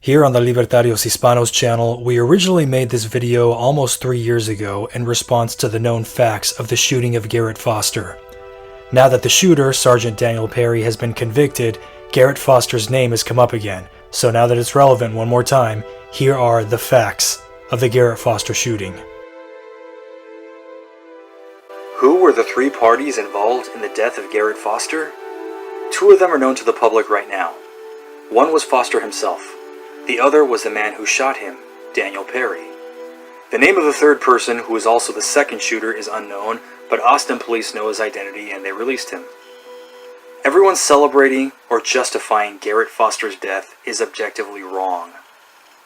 Here on the Libertarios Hispanos channel, we originally made this video almost 3 years ago in response to the known facts of the shooting of Garrett Foster. Now that the shooter, Sergeant Daniel Perry, has been convicted, Garrett Foster's name has come up again. So now that it's relevant one more time, here are the facts of the Garrett Foster shooting. Who were the three parties involved in the death of Garrett Foster? Two of them are known to the public right now. One was Foster himself. The other was the man who shot him, Daniel Perry. The name of the third person, who is also the second shooter, is unknown, but Austin police know his identity and they released him. Everyone celebrating or justifying Garrett Foster's death is objectively wrong.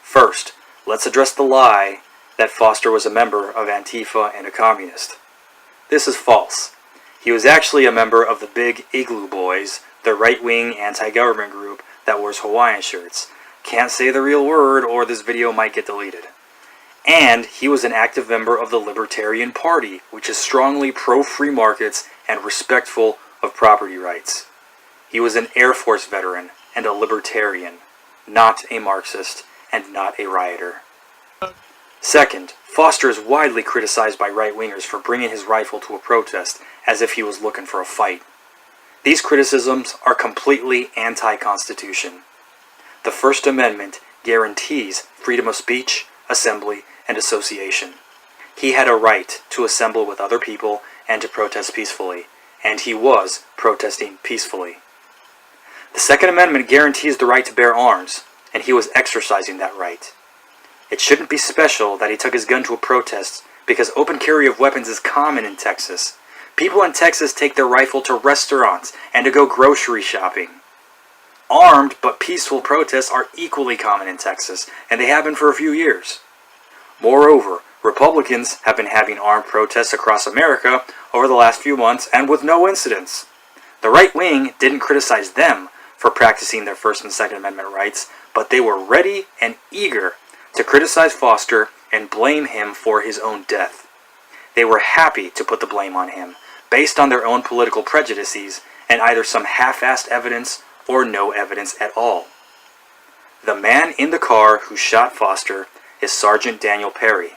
First, let's address the lie that Foster was a member of Antifa and a communist. This is false. He was actually a member of the Big Igloo Boys, the right-wing anti-government group that wears Hawaiian shirts. Can't say the real word or this video might get deleted. And he was an active member of the Libertarian Party, which is strongly pro-free markets and respectful of property rights. He was an Air Force veteran and a libertarian, not a Marxist and not a rioter. Second, Foster is widely criticized by right-wingers for bringing his rifle to a protest as if he was looking for a fight. These criticisms are completely anti-Constitution. The First Amendment guarantees freedom of speech, assembly, and association. He had a right to assemble with other people and to protest peacefully, and he was protesting peacefully. The Second Amendment guarantees the right to bear arms, and he was exercising that right. It shouldn't be special that he took his gun to a protest because open carry of weapons is common in Texas. People in Texas take their rifle to restaurants and to go grocery shopping. Armed but peaceful protests are equally common in Texas, and they have been for a few years. Moreover, Republicans have been having armed protests across America over the last few months and with no incidents. The right wing didn't criticize them for practicing their First and Second Amendment rights, but they were ready and eager to criticize Foster and blame him for his own death. They were happy to put the blame on him, based on their own political prejudices and either some half-assed evidence or no evidence at all. The man in the car who shot Foster is Sergeant Daniel Perry,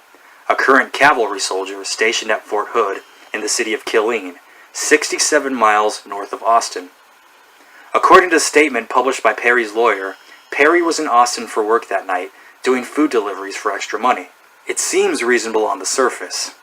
a current cavalry soldier stationed at Fort Hood in the city of Killeen, 67 miles north of Austin. According to a statement published by Perry's lawyer, Perry was in Austin for work that night, doing food deliveries for extra money. It seems reasonable on the surface.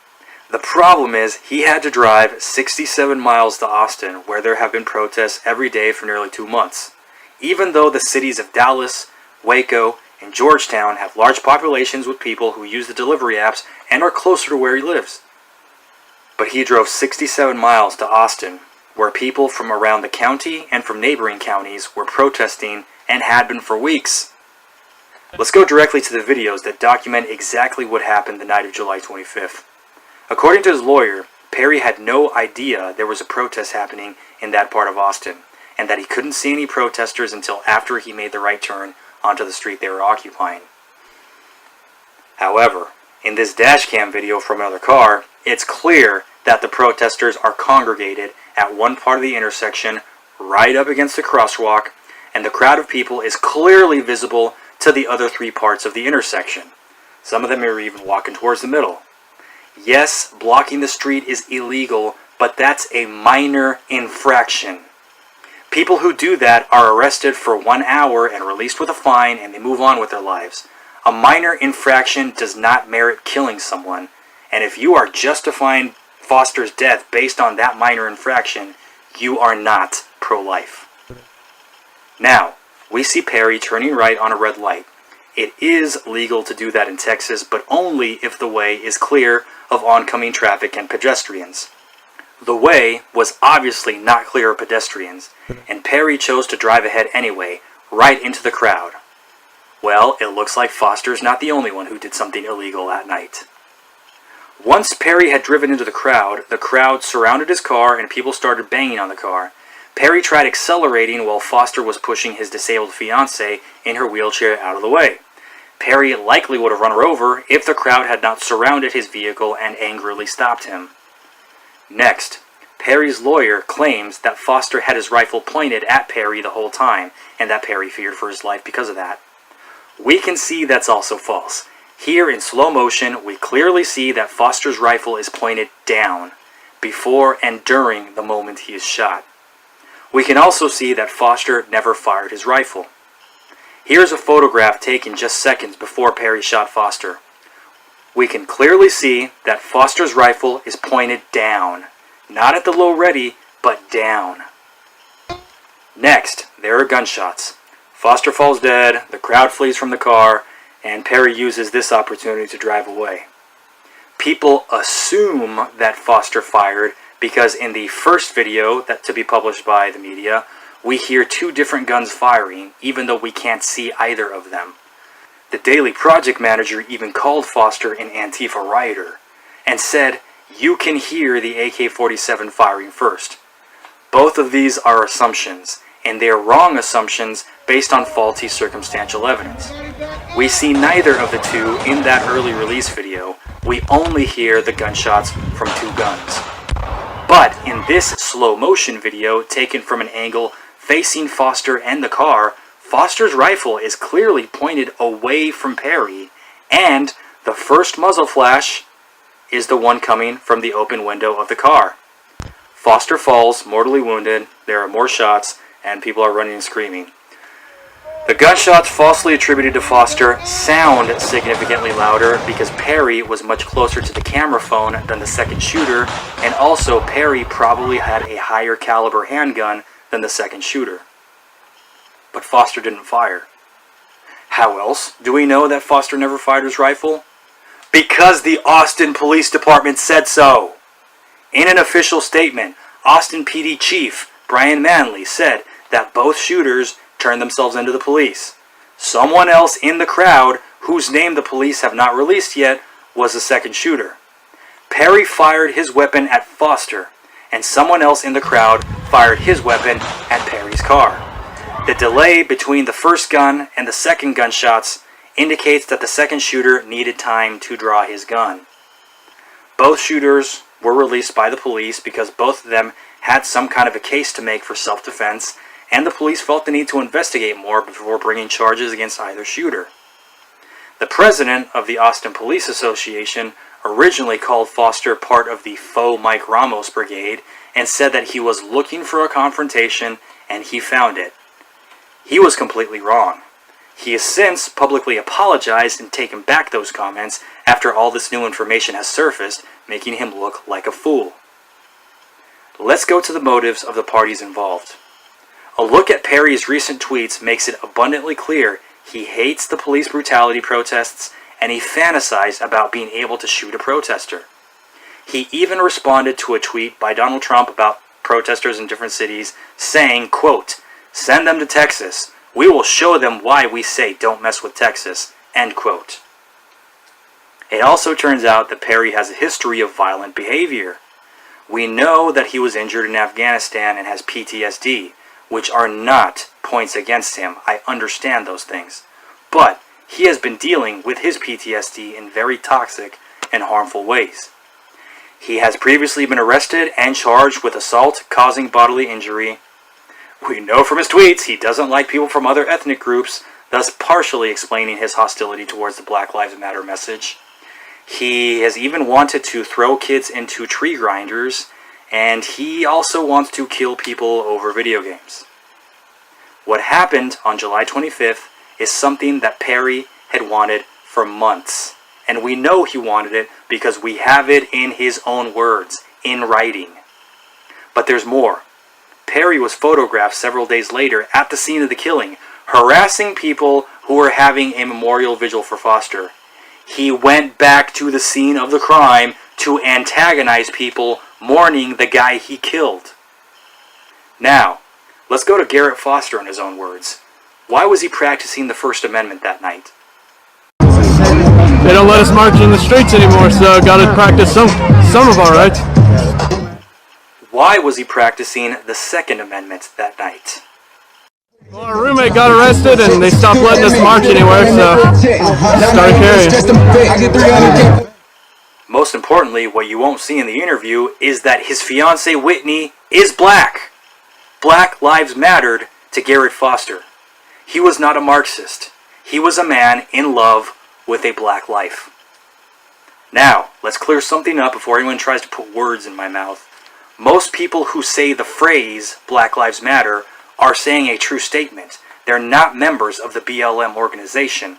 The problem is he had to drive 67 miles to Austin, where there have been protests every day for nearly 2 months, even though the cities of Dallas, Waco, and Georgetown have large populations with people who use the delivery apps and are closer to where he lives. But he drove 67 miles to Austin, where people from around the county and from neighboring counties were protesting and had been for weeks. Let's go directly to the videos that document exactly what happened the night of July 25th. According to his lawyer, Perry had no idea there was a protest happening in that part of Austin, and that he couldn't see any protesters until after he made the right turn onto the street they were occupying. However, in this dashcam video from another car, it's clear that the protesters are congregated at one part of the intersection, right up against the crosswalk, and the crowd of people is clearly visible to the other three parts of the intersection. Some of them are even walking towards the middle. Yes, blocking the street is illegal, but that's a minor infraction. People who do that are arrested for 1 hour and released with a fine, and they move on with their lives. A minor infraction does not merit killing someone, and if you are justifying Foster's death based on that minor infraction, you are not pro-life. Now, we see Perry turning right on a red light. It is legal to do that in Texas, but only if the way is clear of oncoming traffic and pedestrians. The way was obviously not clear of pedestrians, and Perry chose to drive ahead anyway, right into the crowd. Well, it looks like Foster's not the only one who did something illegal that night. Once Perry had driven into the crowd surrounded his car and people started banging on the car. Perry tried accelerating while Foster was pushing his disabled fiancée in her wheelchair out of the way. Perry likely would have run her over if the crowd had not surrounded his vehicle and angrily stopped him. Next, Perry's lawyer claims that Foster had his rifle pointed at Perry the whole time, and that Perry feared for his life because of that. We can see that's also false. Here in slow motion, we clearly see that Foster's rifle is pointed down, before and during the moment he is shot. We can also see that Foster never fired his rifle. Here's a photograph taken just seconds before Perry shot Foster. We can clearly see that Foster's rifle is pointed down, not at the low ready, but down. Next, there are gunshots. Foster falls dead, the crowd flees from the car, and Perry uses this opportunity to drive away. People assume that Foster fired because in the first video to be published by the media, we hear two different guns firing, even though we can't see either of them. The Daily project manager even called Foster an Antifa rioter, and said, "You can hear the AK-47 firing first." Both of these are assumptions, and they are wrong assumptions based on faulty circumstantial evidence. We see neither of the two in that early release video. We only hear the gunshots from two guns. But in this slow motion video taken from an angle facing Foster and the car, Foster's rifle is clearly pointed away from Perry, and the first muzzle flash is the one coming from the open window of the car. Foster falls, mortally wounded, there are more shots, and people are running and screaming. The gunshots falsely attributed to Foster sound significantly louder because Perry was much closer to the camera phone than the second shooter, and also Perry probably had a higher caliber handgun than the second shooter. But Foster didn't fire. How else do we know that Foster never fired his rifle? Because the Austin Police Department said so. In an official statement, Austin PD Chief Brian Manley said that both shooters turned themselves into the police. Someone else in the crowd, whose name the police have not released yet, was the second shooter. Perry fired his weapon at Foster, and someone else in the crowd fired his weapon at Perry's car. The delay between the first gun and the second gunshots indicates that the second shooter needed time to draw his gun. Both shooters were released by the police because both of them had some kind of a case to make for self-defense, and the police felt the need to investigate more before bringing charges against either shooter. The president of the Austin Police Association originally called Foster part of the faux Mike Ramos brigade and said that he was looking for a confrontation and he found it. He was completely wrong. He has since publicly apologized and taken back those comments after all this new information has surfaced, making him look like a fool. Let's go to the motives of the parties involved. A look at Perry's recent tweets makes it abundantly clear he hates the police brutality protests and he fantasized about being able to shoot a protester. He even responded to a tweet by Donald Trump about protesters in different cities saying, quote, "Send them to Texas. We will show them why we say don't mess with Texas," end quote. It also turns out that Perry has a history of violent behavior. We know that he was injured in Afghanistan and has PTSD, which are not points against him. I understand those things. But he has been dealing with his PTSD in very toxic and harmful ways. He has previously been arrested and charged with assault causing bodily injury. We know from his tweets he doesn't like people from other ethnic groups, thus partially explaining his hostility towards the Black Lives Matter message. He has even wanted to throw kids into tree grinders, and he also wants to kill people over video games. What happened on July 25th is something that Perry had wanted for months. And we know he wanted it because we have it in his own words, in writing. But there's more. Perry was photographed several days later at the scene of the killing, harassing people who were having a memorial vigil for Foster. He went back to the scene of the crime to antagonize people mourning the guy he killed. Now, let's go to Garrett Foster in his own words. Why was he practicing the First Amendment that night? They don't let us march in the streets anymore, so gotta practice some of our rights. Why was he practicing the Second Amendment that night? Well, our roommate got arrested and they stopped letting us march anywhere, so started carrying. Most importantly, what you won't see in the interview is that his fiancée Whitney is black. Black lives mattered to Garrett Foster. He was not a Marxist. He was a man in love with a black life. Now, let's clear something up before anyone tries to put words in my mouth. Most people who say the phrase Black Lives Matter are saying a true statement. They're not members of the BLM organization.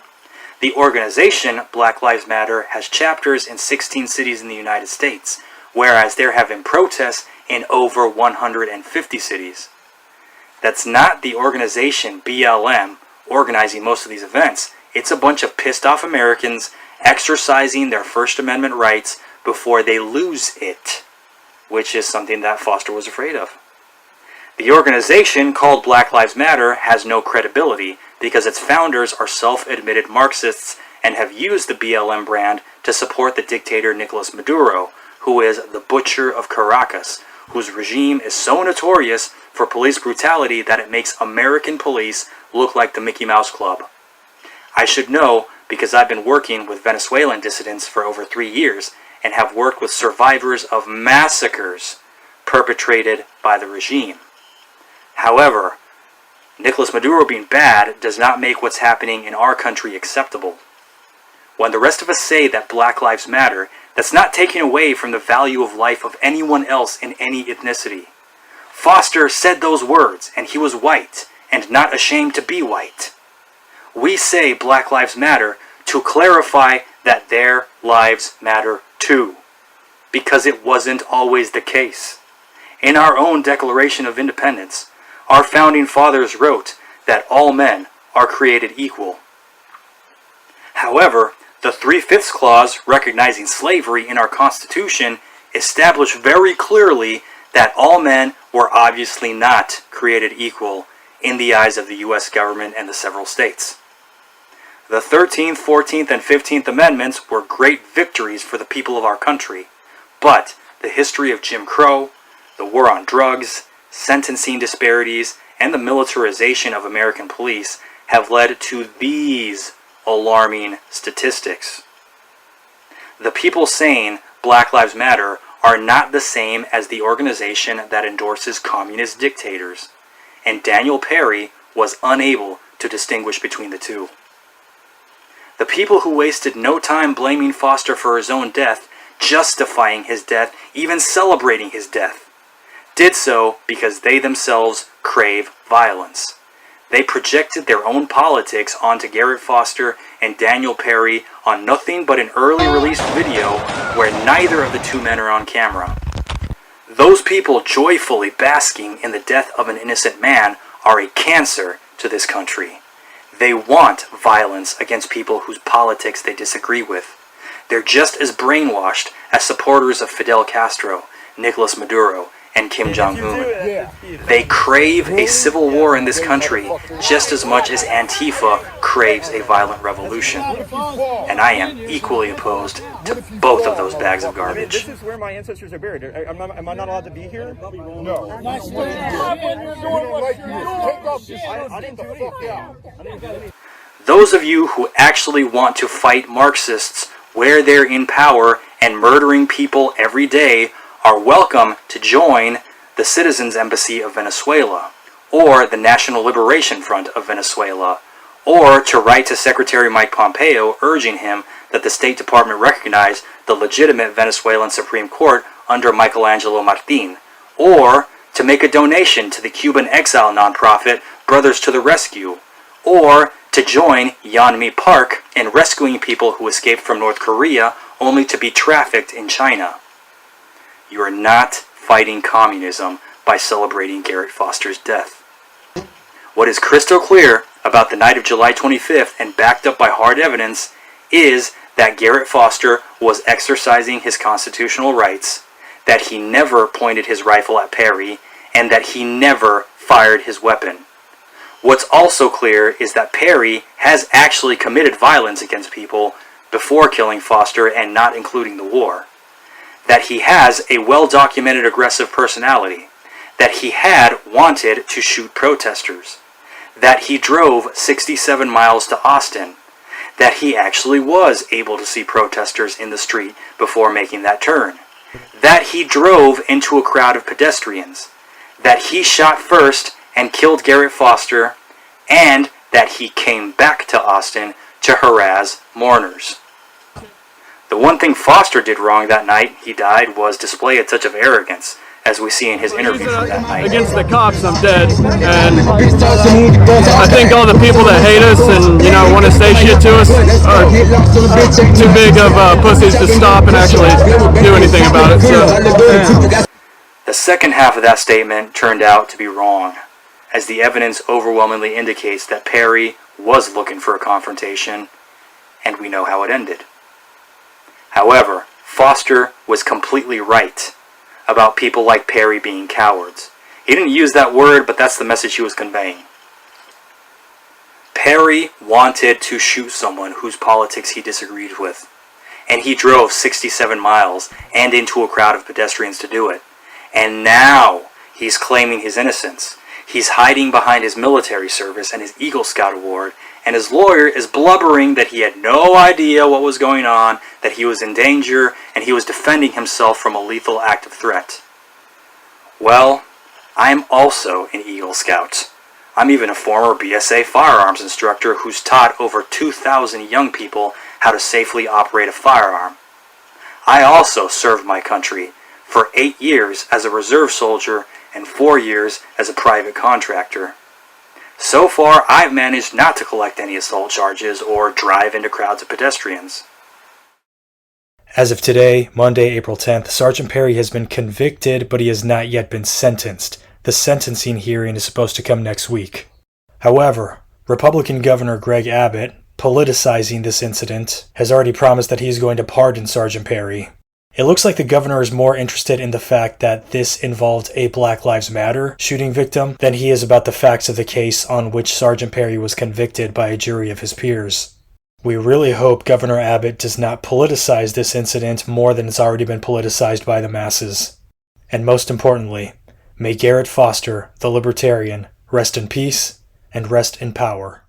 The organization, Black Lives Matter, has chapters in 16 cities in the United States, whereas there have been protests in over 150 cities. That's not the organization, BLM, organizing most of these events. It's a bunch of pissed off Americans exercising their First Amendment rights before they lose it, which is something that Foster was afraid of. The organization, called Black Lives Matter, has no credibility because its founders are self-admitted Marxists and have used the BLM brand to support the dictator Nicolas Maduro, who is the Butcher of Caracas, whose regime is so notorious for police brutality that it makes American police look like the Mickey Mouse Club. I should know because I've been working with Venezuelan dissidents for over 3 years and have worked with survivors of massacres perpetrated by the regime. However, Nicolas Maduro being bad does not make what's happening in our country acceptable. When the rest of us say that Black Lives Matter, that's not taking away from the value of life of anyone else in any ethnicity. Foster said those words, and he was white, and not ashamed to be white. We say Black Lives Matter to clarify that their lives matter too, because it wasn't always the case. In our own Declaration of Independence, our founding fathers wrote that all men are created equal. However, the 3/5 clause recognizing slavery in our Constitution established very clearly that all men were obviously not created equal in the eyes of the U.S. government and the several states. The 13th, 14th, and 15th Amendments were great victories for the people of our country, but the history of Jim Crow, the war on drugs, sentencing disparities, and the militarization of American police have led to these alarming statistics. The people saying Black Lives Matter are not the same as the organization that endorses communist dictators, and Daniel Perry was unable to distinguish between the two. The people who wasted no time blaming Foster for his own death, justifying his death, even celebrating his death, did so because they themselves crave violence. They projected their own politics onto Garrett Foster and Daniel Perry on nothing but an early released video where neither of the two men are on camera. Those people joyfully basking in the death of an innocent man are a cancer to this country. They want violence against people whose politics they disagree with. They're just as brainwashed as supporters of Fidel Castro, Nicolas Maduro, and Kim Jong-un. They crave a civil war in this country just as much as Antifa craves a violent revolution. And I am equally opposed to both of those bags of garbage. This is where my ancestors are buried. Am I not allowed to be here? No. I didn't do anything. Those of you who actually want to fight Marxists where they're in power and murdering people every day are welcome to join the Citizens Embassy of Venezuela, or the National Liberation Front of Venezuela, or to write to Secretary Mike Pompeo urging him that the State Department recognize the legitimate Venezuelan Supreme Court under Michelangelo Martin, or to make a donation to the Cuban exile nonprofit Brothers to the Rescue, or to join Yeonmi Park in rescuing people who escaped from North Korea only to be trafficked in China. You are not fighting communism by celebrating Garrett Foster's death. What is crystal clear about the night of July 25th and backed up by hard evidence is that Garrett Foster was exercising his constitutional rights, that he never pointed his rifle at Perry, and that he never fired his weapon. What's also clear is that Perry has actually committed violence against people before killing Foster and not including the war. That he has a well-documented aggressive personality, that he had wanted to shoot protesters, that he drove 67 miles to Austin, that he actually was able to see protesters in the street before making that turn, that he drove into a crowd of pedestrians, that he shot first and killed Garrett Foster, and that he came back to Austin to harass mourners. The one thing Foster did wrong that night he died was display a touch of arrogance, as we see in his interview from that night. Against the cops, I'm dead. And I think all the people that hate us and, want to say shit to us are too big of pussies to stop and actually do anything about it. So. The second half of that statement turned out to be wrong, as the evidence overwhelmingly indicates that Perry was looking for a confrontation, and we know how it ended. However, Foster was completely right about people like Perry being cowards. He didn't use that word, but that's the message he was conveying. Perry wanted to shoot someone whose politics he disagreed with, and he drove 67 miles and into a crowd of pedestrians to do it. And now he's claiming his innocence. He's hiding behind his military service and his Eagle Scout award, and his lawyer is blubbering that he had no idea what was going on, that he was in danger, and he was defending himself from a lethal active threat. Well, I'm also an Eagle Scout. I'm even a former BSA firearms instructor who's taught over 2,000 young people how to safely operate a firearm. I also served my country for 8 years as a reserve soldier and 4 years as a private contractor. So far, I've managed not to collect any assault charges or drive into crowds of pedestrians. As of today, Monday, April 10th, Sergeant Perry has been convicted, but he has not yet been sentenced. The sentencing hearing is supposed to come next week. However, Republican Governor Greg Abbott, politicizing this incident, has already promised that he's going to pardon Sergeant Perry. It looks like the governor is more interested in the fact that this involved a Black Lives Matter shooting victim than he is about the facts of the case on which Sergeant Perry was convicted by a jury of his peers. We really hope Governor Abbott does not politicize this incident more than it's already been politicized by the masses. And most importantly, may Garrett Foster, the Libertarian, rest in peace and rest in power.